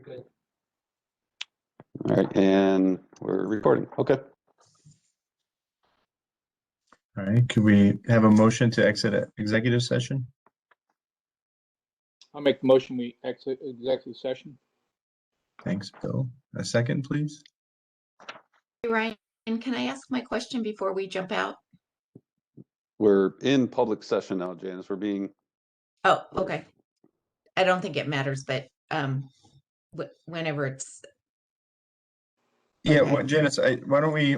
Good. All right, and we're recording. Okay. All right, could we have a motion to exit executive session? I'll make the motion. We exit executive session. Thanks, Bill. A second, please. Hey, Ryan, can I ask my question before we jump out? We're in public session now, Janice. We're being, Oh, okay. I don't think it matters, but whenever it's Yeah, Okay. well, Janice, why don't we,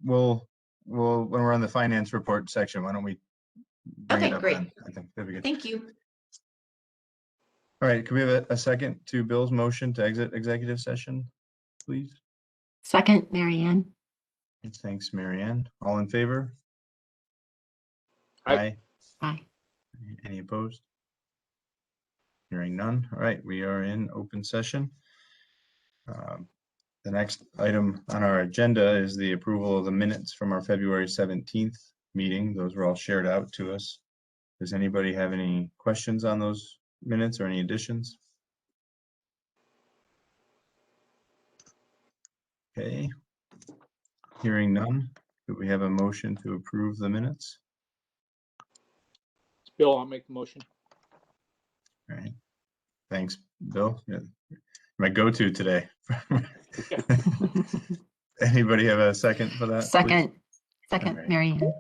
we'll, when we're on the finance report section, why don't we bring Okay, it up great. then? I think that'd be good. Thank you. All right, could we have a second to Bill's motion to exit executive session, please? Second, Marianne. Thanks, Marianne. All in favor? Aye. Aye. Any opposed? Hearing none. All right, we are in open session. The next item on our agenda is the approval of the minutes from our February 17th meeting. Those were all shared out to us. Does anybody have any questions on those minutes or any additions? Okay. Hearing none, could we have a motion to approve the minutes? Bill, I'll make the motion. All right. Thanks, Bill. Yeah, my go-to today. Anybody have a second for that? please? Second, second, All right. Marianne.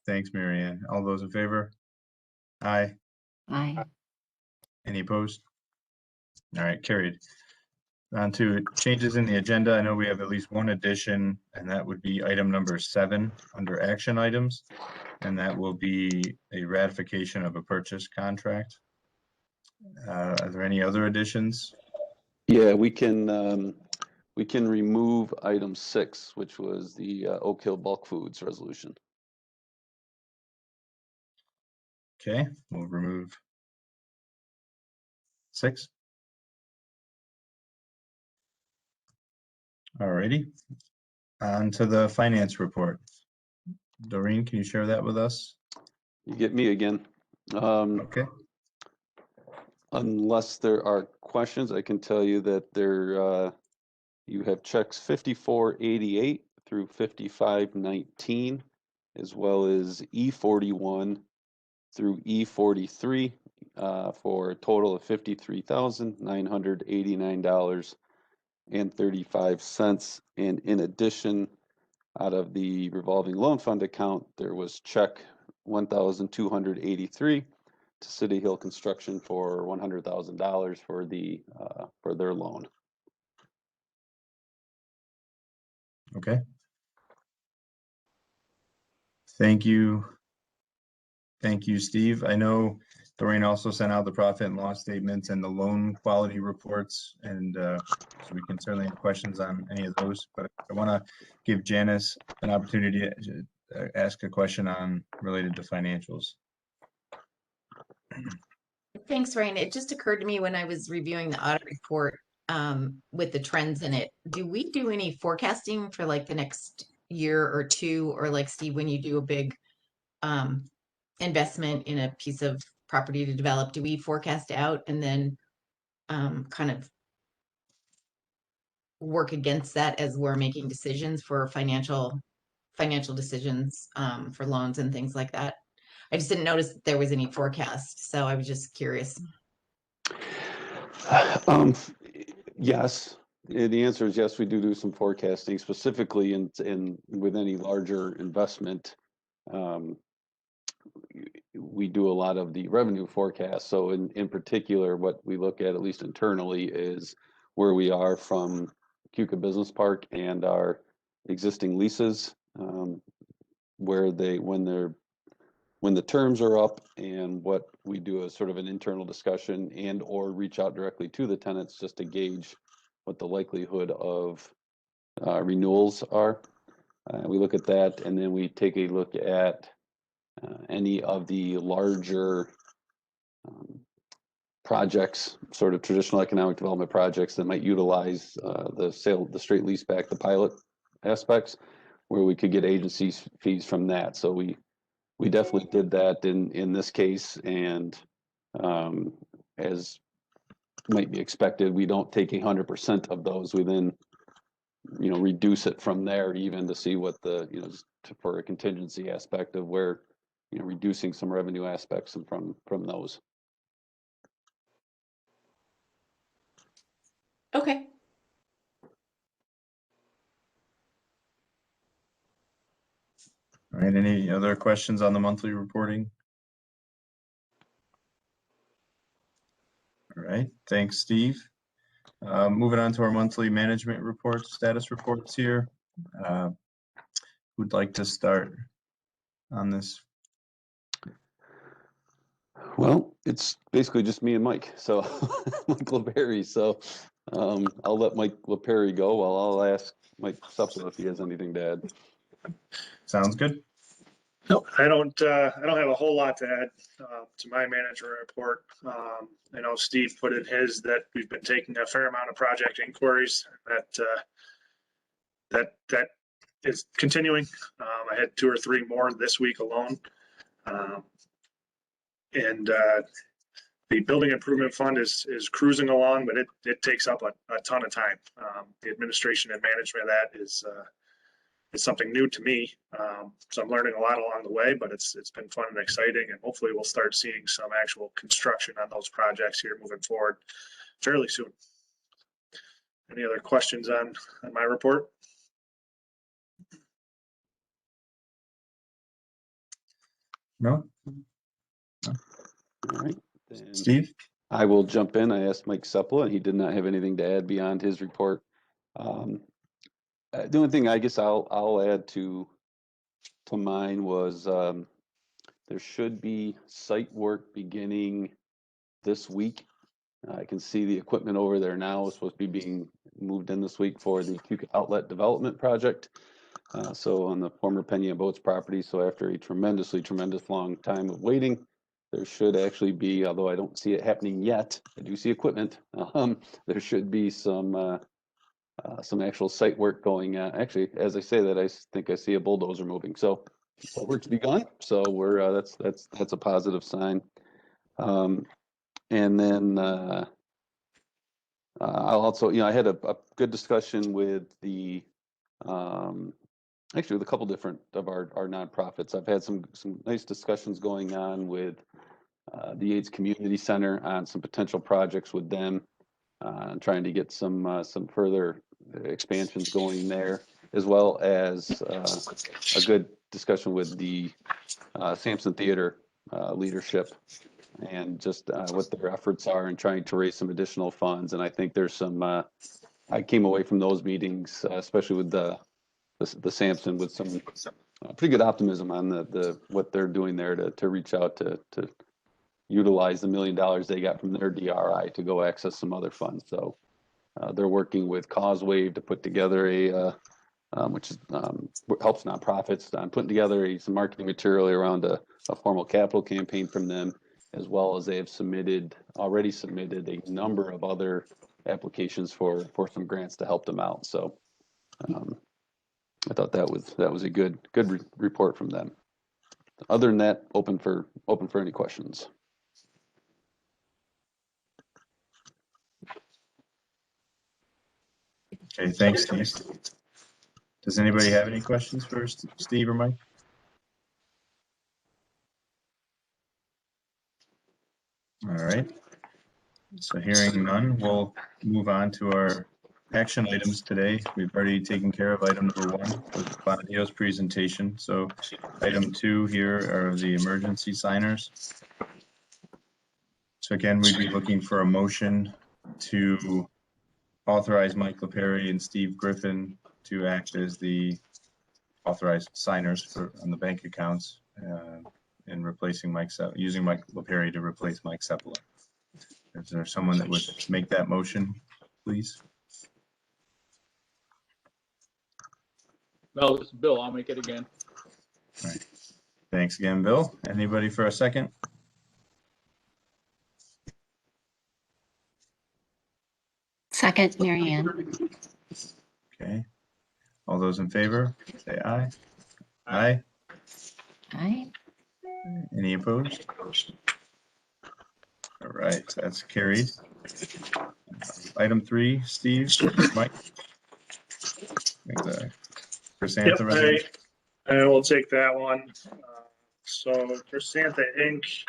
Thanks, Marianne. All those in favor? Aye. Aye. Any opposed? All right, carried. On to changes in the agenda. I know we have at least one addition, and that would be item number 7 under action items. And that will be a ratification of a purchase contract. Are there any other additions? yeah, we can remove item 6, which was the Oak Hill Bulk Foods resolution. Okay, we'll remove 6. All righty. On to the finance report. Doreen, can you share that with us? You get me again. Okay. Unless there are questions, I can tell you that there you have checks 5488 through 5519, as well as E41 through E43 for a total of $53,989.35. And in addition, out of the revolving loan fund account, there was check 1,283 to City Hill Construction for $100,000 for the for their loan. Okay. Thank you. Thank you, Steve. I know Doreen also sent out the profit and loss statements and the loan quality reports, and so we can certainly have questions on any of those, but I want to give Janice an opportunity to ask a question on related to financials. Thanks, Ryan. It just occurred to me when I was reviewing the audit report with the trends in it. Do we do any forecasting for like the next year or two, or like Steve, when you do a big investment in a piece of property to develop, do we forecast out and then kind of work against that as we're making decisions for financial decisions for loans and things like that? I just didn't notice that there was any forecast, so I was just curious. Yes, the answer is yes. We do some forecasting, specifically in with any larger investment. We do a lot of the revenue forecast. So in particular, what we look at least internally, is where we are from Cuca Business Park and our existing leases, where when the terms are up, and what we do is sort of an internal discussion and or reach out directly to the tenants just to gauge what the likelihood of renewals are. We look at that, and then we take a look at any of the larger projects, sort of traditional economic development projects that might utilize the straight lease back, the pilot aspects, where we could get agency fees from that. So we definitely did that in this case, and as might be expected. We don't take 100% of those. We then, reduce it from there even to see what the, just for a contingency aspect of where, reducing some revenue aspects and from those. Okay. All right, any other questions on the monthly reporting? All right, thanks, Steve. Moving on to our monthly management reports, status reports here. Who'd like to start on this? Well, it's basically just me and Mike. So Mike LePerry. So I'll let Mike LePerry go while I'll ask Mike Suppler if he has anything to add. Sounds good. No, I don't have a whole lot to add to my management report. I know Steve put in his that we've been taking a fair amount of project inquiries that is continuing. I had 2 or 3 more this week alone. And the building improvement fund is cruising along, but it takes up a ton of time. The administration and management of that is something new to me. So I'm learning a lot along the way, but it's been fun and exciting, and hopefully we'll start seeing some actual construction on those projects here moving forward fairly soon. Any other questions on my report? No? All right. Then Steve? I will jump in. I asked Mike Suppler, and he did not have anything to add beyond his report. The only thing I guess I'll add to mine was there should be site work beginning this week. I can see the equipment over there now is supposed to be being moved in this week for the Cuca Outlet Development Project. So on the former Penny and Boats property. So after a tremendous long time of waiting, there should actually be, although I don't see it happening yet, I do see equipment. There should be some actual site work going. Actually, as I say that, I think I see a bulldozer moving. So work's begun. So we're that's a positive sign. And then I'll also, I had a good discussion with the actually with a couple different of our nonprofits. I've had some nice discussions going on with the AIDS Community Center on some potential projects with them, trying to get some further expansions going there, as well as a good discussion with the Sampson Theater leadership and just what their efforts are in trying to raise some additional funds. And I think there's some, I came away from those meetings, especially with the Sampson, with some pretty good optimism on the what they're doing there to reach out to utilize the $1 million they got from their DRI to go access some other funds. So they're working with Causewave to put together which is, helps nonprofits on putting together some marketing material around a formal capital campaign from them, as well as they have already submitted a number of other applications for some grants to help them out. So I thought that was a good report from them. Other than that, open for any questions. Okay, thanks, Steve. Does anybody have any questions for Steve or Mike? All right. So hearing none, we'll move on to our action items today. We've already taken care of item number 1 with Claudio's presentation. So item 2 here are the emergency signers. So again, we'd be looking for a motion to authorize Mike LePerry and Steve Griffin to act as the authorized signers on the bank accounts and replacing using Mike LePerry to replace Mike Suppler. Is there someone that would make that motion, please? No, this is Bill. I'll make it again. All right. Thanks again, Bill. Anybody for a second? Second, Mary Ann. Okay. All those in favor, say aye. Aye. Aye. Any opposed? All right, that's carried. Item 3, Steve, Mike. The Chrysantha resolution. I will take that one. So Chrysantha Inc.,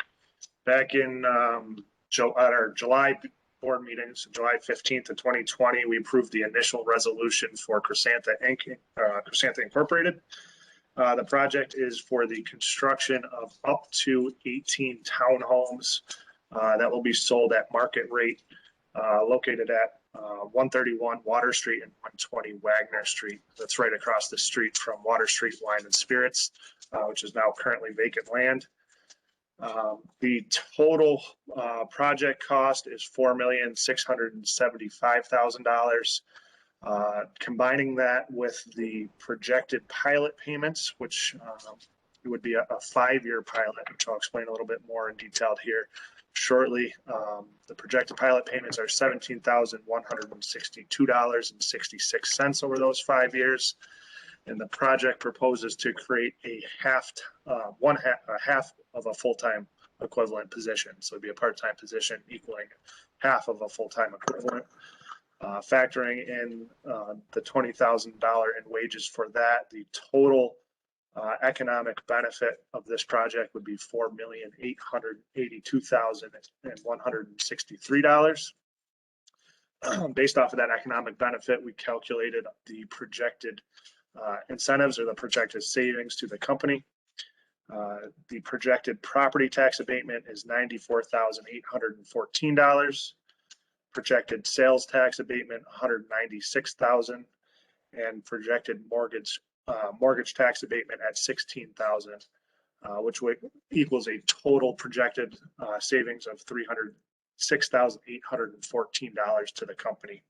back in at our July board meetings, July 15th of 2020, we approved the initial resolution for Chrysantha Inc., Chrysantha Incorporated. The project is for the construction of up to 18 townhomes that will be sold at market rate, located at 131 Water Street and 120 Wagner Street. That's right across the street from Water Street Wine and Spirits, which is now currently vacant land. The total project cost is $4,675,000. Combining that with the projected pilot payments, which it would be a 5-year pilot, which I'll explain a little bit more in detail here shortly. The projected pilot payments are $17,162.66 over those 5 years. And the project proposes to create a half of a full-time equivalent position. So it'd be a part-time position equaling half of a full-time equivalent. Factoring in the $20,000 in wages for that, the total economic benefit of this project would be $4,882,163. Based off of that economic benefit, we calculated the projected incentives or the projected savings to the company. The projected property tax abatement is $94,814. Projected sales tax abatement $196,000, and projected mortgage tax abatement at $16,000, which equals a total projected savings of $306,814 to the company.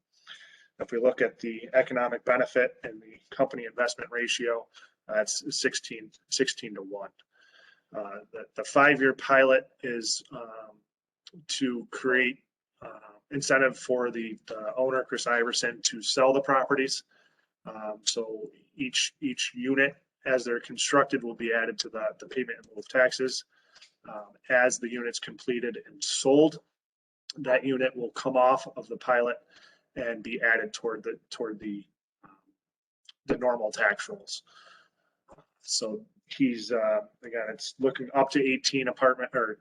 If we look at the economic benefit and the company investment ratio, that's 16 to 1. The 5-year pilot is to create incentive for the owner, Chris Iverson, to sell the properties. So each unit, as they're constructed, will be added to the payment in lieu of taxes. As the unit's completed and sold, that unit will come off of the pilot and be added toward the normal tax rolls. So he's again, it's looking up to 18 apartment or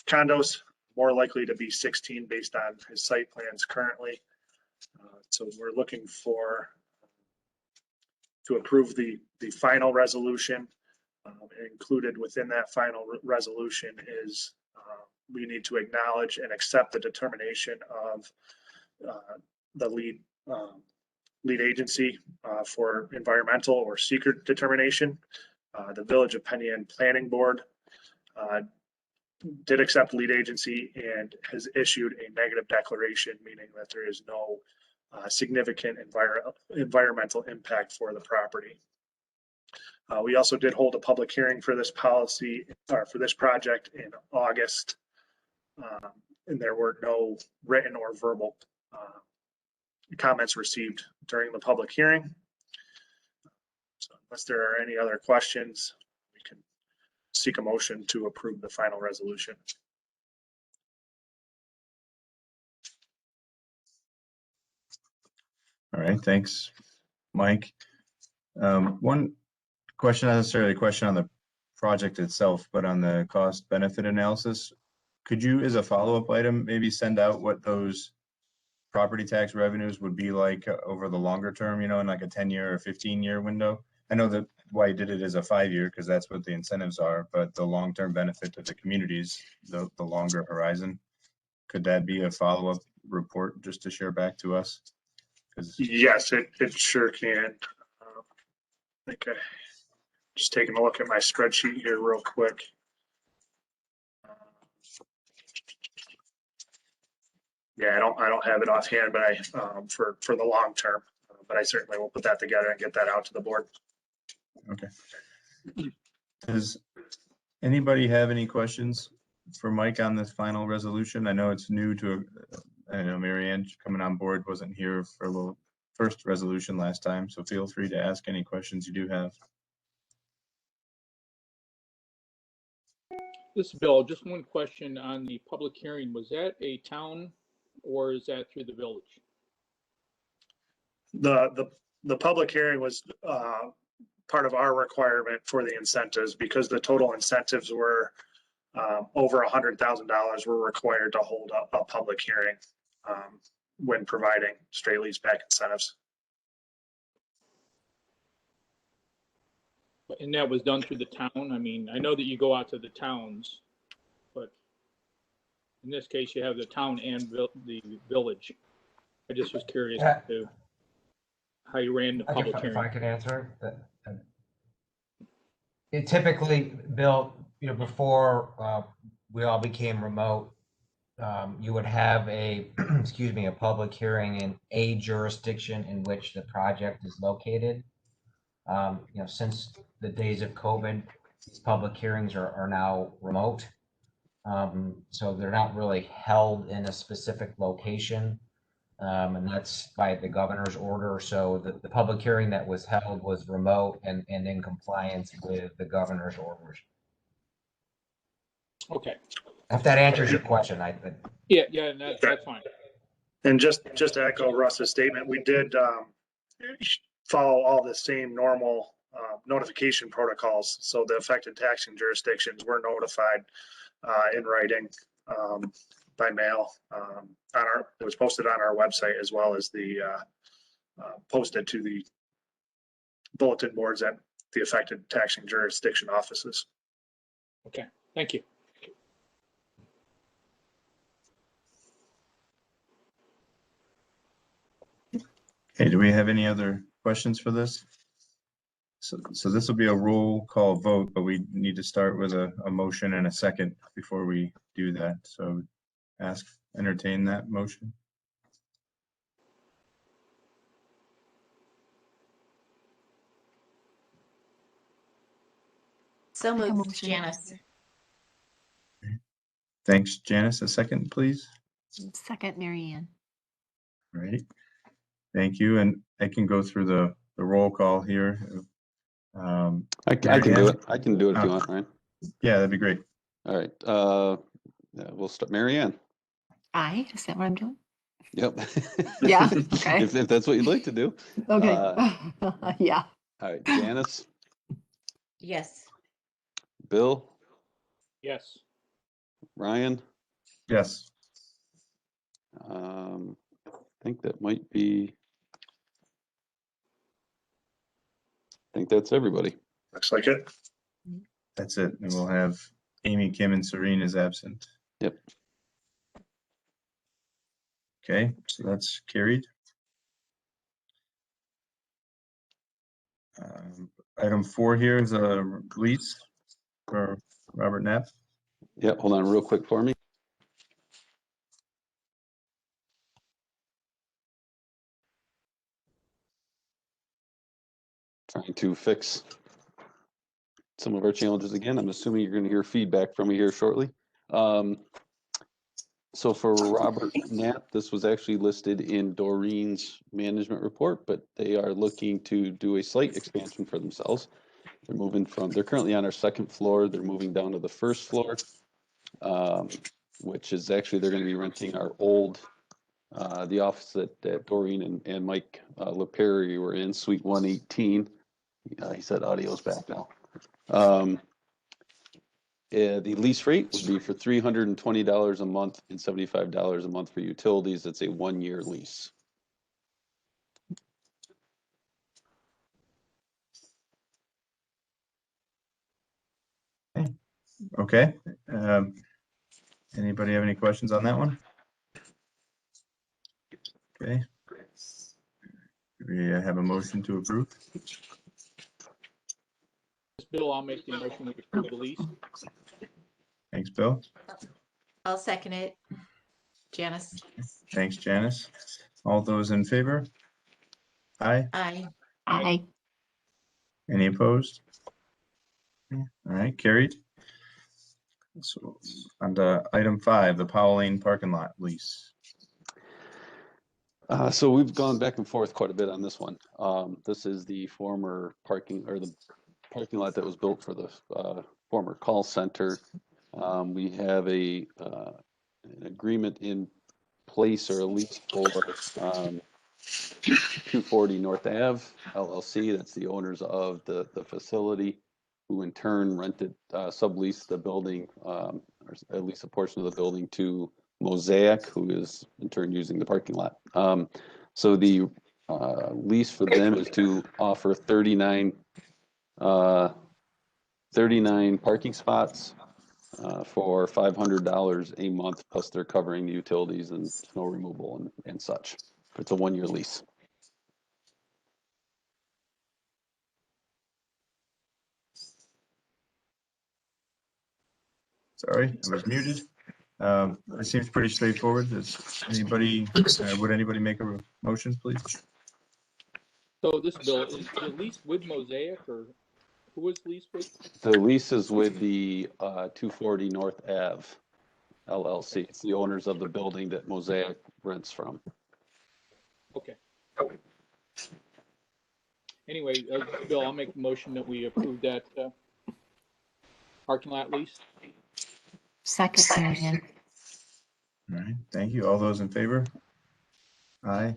condos, more likely to be 16 based on his site plans currently. So we're looking to approve the final resolution. Included within that final resolution is we need to acknowledge and accept the determination of the lead agency for environmental or secret determination. The Village of Penn Yan Planning Board did accept lead agency and has issued a negative declaration, meaning that there is no significant environmental impact for the property. We also did hold a public hearing for this policy or for this project in August, and there were no written or verbal comments received during the public hearing. So unless there are any other questions, we can seek a motion to approve the final resolution. All right, thanks, Mike. One question, not necessarily a question on the project itself, but on the cost benefit analysis. Could you, as a follow-up item, maybe send out what those property tax revenues would be like over the longer term, in like a 10-year or 15-year window? I know that why you did it as a 5-year, because that's what the incentives are, but the long-term benefit to the communities, the longer horizon, could that be a follow-up report just to share back to us? Yes, it sure can. I think just taking a look at my spreadsheet here real quick. Yeah, I don't have it offhand, but for the long term, but I certainly will put that together and get that out to the board. Okay. Does anybody have any questions for Mike on this final resolution? I know it's new to, I know Mary Ann coming on board wasn't here for the first resolution last time, so feel free to ask any questions you do have. This is Bill, just one question on the public hearing. Was that a town or is that through the village? The public hearing was part of our requirement for the incentives because the total incentives were over $100,000. We're required to hold a public hearing when providing straight lease back incentives. And that was done through the town? I mean, I know that you go out to the towns, but in this case, you have the town and the village. I just was curious as to how you ran the public If I hearing. could answer it. Typically, Bill, before we all became remote, you would have a, excuse me, a public hearing in a jurisdiction in which the project is located. Since the days of COVID, these public hearings are now remote. So they're not really held in a specific location. And that's by the governor's order. So the public hearing that was held was remote and in compliance with the governor's orders. Okay. If that answers your question, Yeah, that's fine. And just to echo Russ's statement, we did follow all the same normal notification protocols. So the affected taxing jurisdictions were notified in writing by mail. It was posted on our website as well as the posted to the bulletin boards at the affected taxing jurisdiction offices. Okay, thank you. Okay, do we have any other questions for this? So this will be a roll call vote, but we need to start with a motion and a second before we do that. So entertain that motion. So Make a moved, motion. Janice. Thanks, Janice. A second, please. Second, Mary Ann. All right. Thank you. And I can go through the roll call here. I can do it. I can do it if you want, right? Yeah, that'd be great. All right. Yeah, we'll start. Mary Ann. Aye, is that what I'm doing? Yep. Yeah, okay. If that's what you'd like to do. Okay. Yeah. All right. Janice, Yes. Bill, Yes. Ryan. Yes. I think that might be. I think that's everybody. Looks like it. That's it. And we'll have Amy, Kim, and Serene is absent. Yep. Okay, so that's carried. Item 4 here is a release for Robert Knapp. Yep. Hold on real quick for me. Trying to fix some of our challenges again. I'm assuming you're going to hear feedback from me here shortly. So for Robert Knapp, this was actually listed in Doreen's management report, but they are looking to do a slight expansion for themselves. They're currently on our second floor. They're moving down to the first floor, which is actually, they're going to be renting our the office that Doreen and Mike LePerry were in, Suite 118. He said audio's back now. The lease rate would be for $320 a month and $75 a month for utilities. It's a 1-year lease. Okay. Anybody have any questions on that one? Okay. We have a motion to approve. Bill, I'll make the motion to approve the lease. Thanks, Bill. I'll second it. Janice. Thanks, Janice. All those in favor? Aye. Aye. Aye. Any opposed? All right, carried. So on to item 5, the Powell Lane parking lot lease. So we've gone back and forth quite a bit on this one. This is the former parking lot that was built for the former call center. We have an agreement in place or a lease for 240 North Ave LLC. That's the owners of the facility, who in turn rented, subleased the building, or at least a portion of the building, to Mosaic, who is in turn using the parking lot. So the lease for them is to offer 39 parking spots for $500 a month, plus they're covering the utilities and snow removal and such. It's a 1-year lease. Sorry, I was muted. It seems pretty straightforward. Does anybody, would anybody make a motion, please? So this bill, is the lease with Mosaic, or who is leased with? The lease is with the 240 North Ave LLC. It's the owners of the building that Mosaic rents from. Okay. Anyway, Bill, I'll make the motion that we approve that parking lot lease. Second, Marion. All right, thank you. All those in favor? Aye.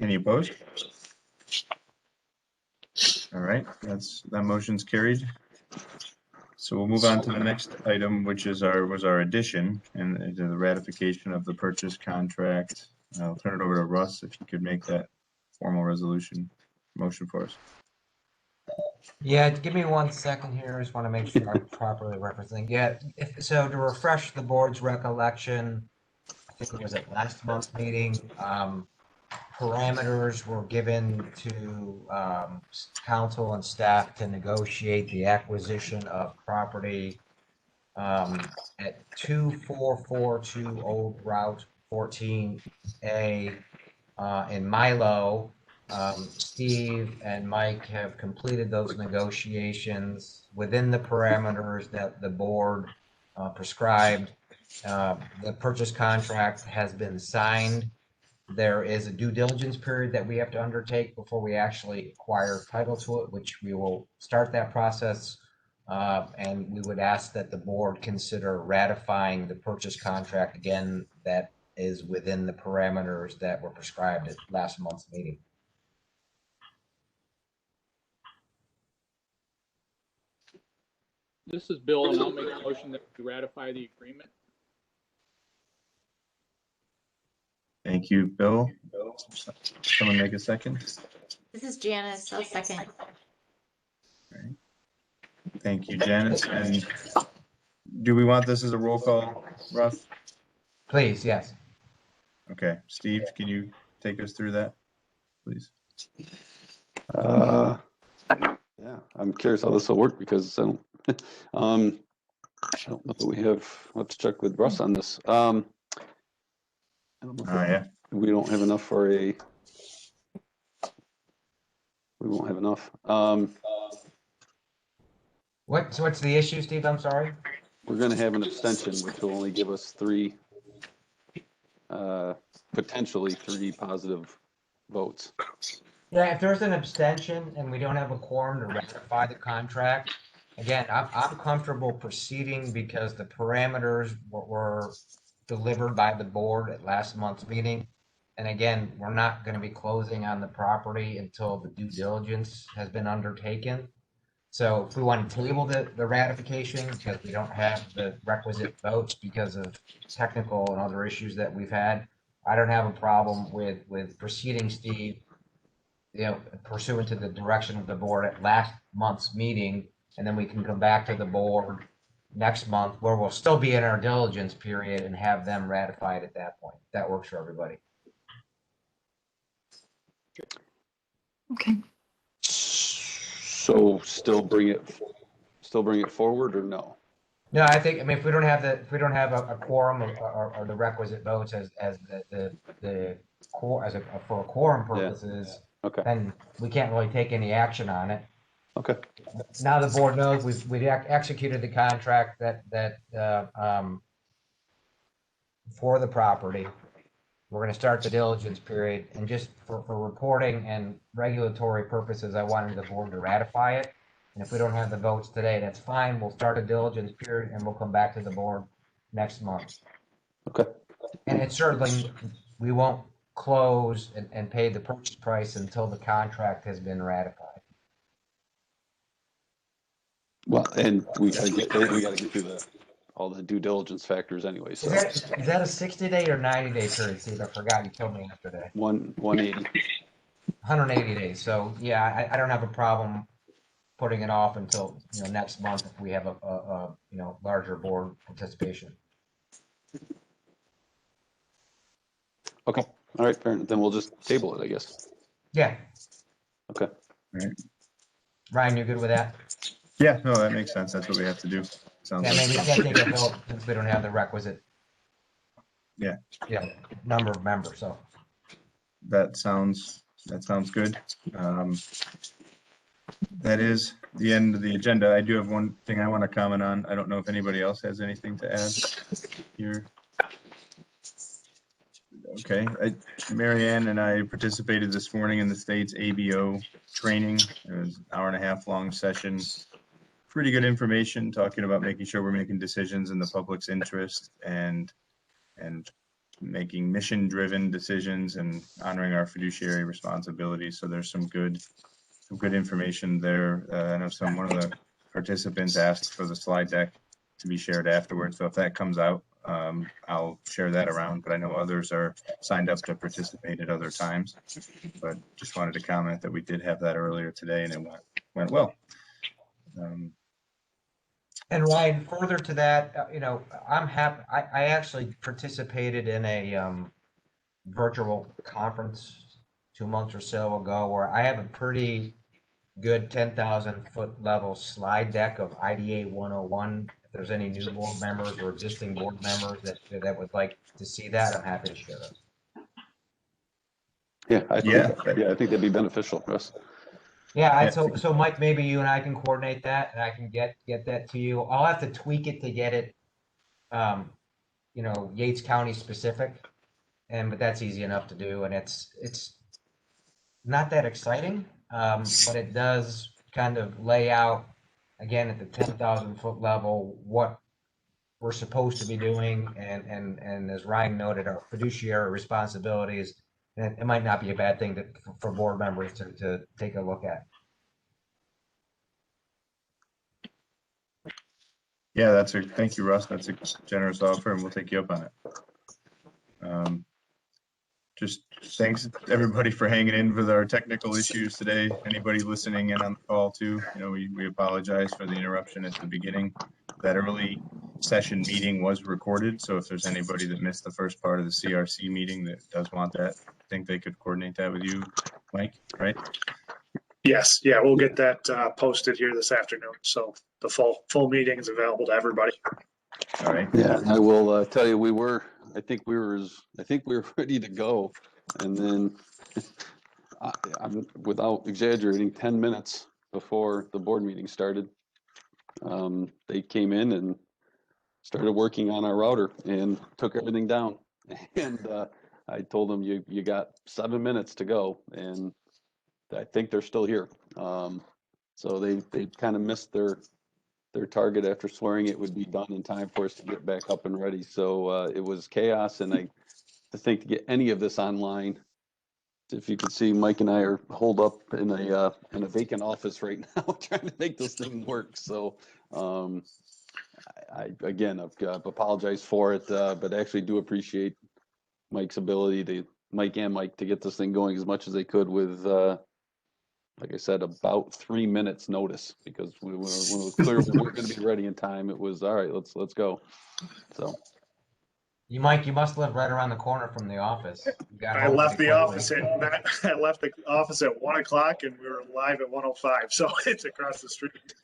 Any opposed? All right, that motion's carried. So we'll move on to the next item, which is our addition and the ratification of the purchase contract. I'll turn it over to Russ, if you could make that formal resolution motion for us. Yeah, give me 1 second here. I just want to make sure I'm properly representing. Yeah, so to refresh the board's recollection, I think it was at last month's meeting, parameters were given to council and staff to negotiate the acquisition of property at 2442 Old Route 14A in Milo. Steve and Mike have completed those negotiations within the parameters that the board prescribed. The purchase contract has been signed. There is a due diligence period that we have to undertake before we actually acquire title to it, which we will start that process. And we would ask that the board consider ratifying the purchase contract again, that is within the parameters that were prescribed at last month's meeting. This is Bill, and I'll make a motion that we ratify the agreement. Thank you, Bill. Someone make a second. This is Janice. I'll second. Thank you, Janice. And do we want this as a roll call, Russ? Please, yes. Okay, Steve, can you take us through that, please? Yeah, I'm curious how this will work, because I don't know that we have. I'll have to check with Russ on this. I don't know if Yeah. we don't have enough for a. We won't have enough. What's the issue, Steve? I'm sorry. We're going to have an abstention, which will only give us potentially three positive votes. Yeah, if there's an abstention and we don't have a quorum to ratify the contract, again, I'm comfortable proceeding because the parameters were delivered by the board at last month's meeting. And again, we're not going to be closing on the property until the due diligence has been undertaken. So if we want to table the ratification because we don't have the requisite votes because of technical and other issues that we've had, I don't have a problem with proceeding, Steve, pursuant to the direction of the board at last month's meeting, and then we can come back to the board next month where we'll still be in our diligence period and have them ratified at that point. That works for everybody. Okay. So still bring it forward, or no? No, I mean, if we don't have a quorum or the requisite votes as for quorum purposes, Okay. then we can't really take any action on it. Okay. Now the board knows we've executed the contract that for the property. We're going to start the diligence period, and just for reporting and regulatory purposes, I wanted the board to ratify it. And if we don't have the votes today, that's fine. We'll start a diligence period and we'll come back to the board next month. Okay. And it's certainly, we won't close and pay the purchase price until the contract has been ratified. Well, and we gotta get through all the due diligence factors anyway, so. Is that a 60-day or 90-day period, Steve? I forgot, you told me yesterday. 180. 180 days. So yeah, I don't have a problem putting it off until, next month if we have a larger board participation. Okay, all right, fair enough. Then we'll just table it, I guess. Yeah. Okay. Ryan, you good with that? Yeah, no, that makes sense. That's what we have to do. Sounds Yeah, like. maybe we can't take a vote since we don't have the requisite. Yeah. Number of members, so. That sounds good. That is the end of the agenda. I do have one thing I want to comment on. I don't know if anybody else has anything to add here. Okay, Mary Ann and I participated this morning in the state's ABO training. It was an hour-and-a-half long session. Pretty good information talking about making sure we're making decisions in the public's interest and making mission-driven decisions and honoring our fiduciary responsibilities. So there's some good information there. I know one of the participants asked for the slide deck to be shared afterwards. So if that comes out, I'll share that around, but I know others are signed up to participate at other times. But just wanted to comment that we did have that earlier today and it went well. And Ryan, further to that, I'm happy. I actually participated in a virtual conference 2 months or so ago where I have a pretty good 10,000 foot level slide deck of IDA 101. If there's any new board members or existing board members that would like to see that, I'm happy to share it. Yeah, I think that'd be beneficial, Russ. Yeah, so Mike, maybe you and I can coordinate that and I can get that to you. I'll have to tweak it to get it, Yates County specific. But that's easy enough to do. And it's not that exciting, but it does kind of lay out, again, at the 10,000 foot level, what we're supposed to be doing. And as Ryan noted, our fiduciary responsibilities. And it might not be a bad thing for board members to take a look at. Yeah, thank you, Russ. That's a generous offer and we'll take you up on it. Just thanks everybody for hanging in with our technical issues today. Anybody listening in on the call too, we apologize for the interruption at the beginning. That early session meeting was recorded. So if there's anybody that missed the first part of the CRC meeting that does want that, I think they could coordinate that with you, Mike, right? Yes, yeah, we'll get that posted here this afternoon. So the full meeting is available to everybody. All right. Yeah, I will tell you, I think we were ready to go, and then I'm without exaggerating, 10 minutes before the board meeting started, they came in and started working on our router and took everything down. And I told them, you got 7 minutes to go, and I think they're still here. So they kind of missed their target after swearing it would be done in time for us to get back up and ready. So it was chaos, and to think to get any of this online. If you can see, Mike and I are holed up in a vacant office right now trying to make this thing work. So I again apologize for it, but I actually do appreciate Mike and Mike to get this thing going as much as they could with like I said, about 3 minutes notice, because when it was clear we weren't going to be ready in time, it was all right. Let's go. So, You must live right around the corner from the office. I left the office at 1 o'clock, and we were live at 1:05. So it's across the street.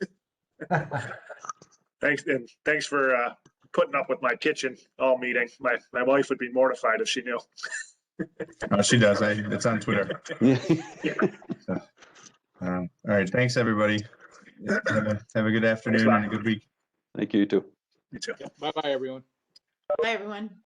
Thanks for putting up with my kitchen all meeting. My wife would be mortified if she knew. Oh, she does. It's on Twitter. yeah. So, all right. Thanks, everybody. Have a good afternoon and a good week. Thank you, you too. You too. Bye-bye, everyone. Bye, everyone.